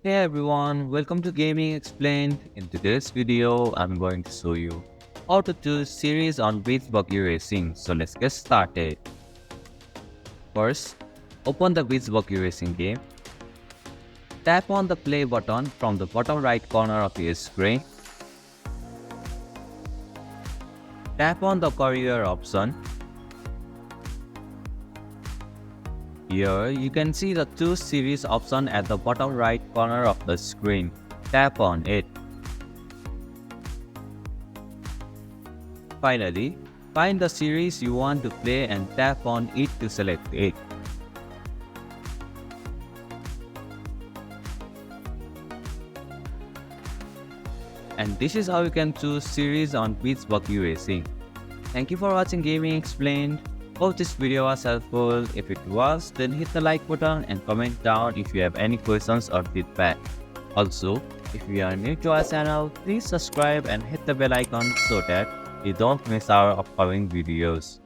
Hey everyone, welcome to Gaming Explained. In today's video, I'm going to show you how to choose series on Beach Buggy Racing. So let's get started. First, open the Beach Buggy Racing game. Tap on the play button from the bottom right corner of your screen. Tap on the career option. Here, you can see the choose series option at the bottom right corner of the screen. Tap on it. Finally, find the series you want to play and tap on it to select it. And this is how you can choose series on Beach Buggy Racing. Thank you for watching Gaming Explained. Hope this video was helpful. If it was, then hit the like button and comment down if you have any questions or feedback. Also, if you are new to our channel, please subscribe and hit the bell icon so that you don't miss our upcoming videos.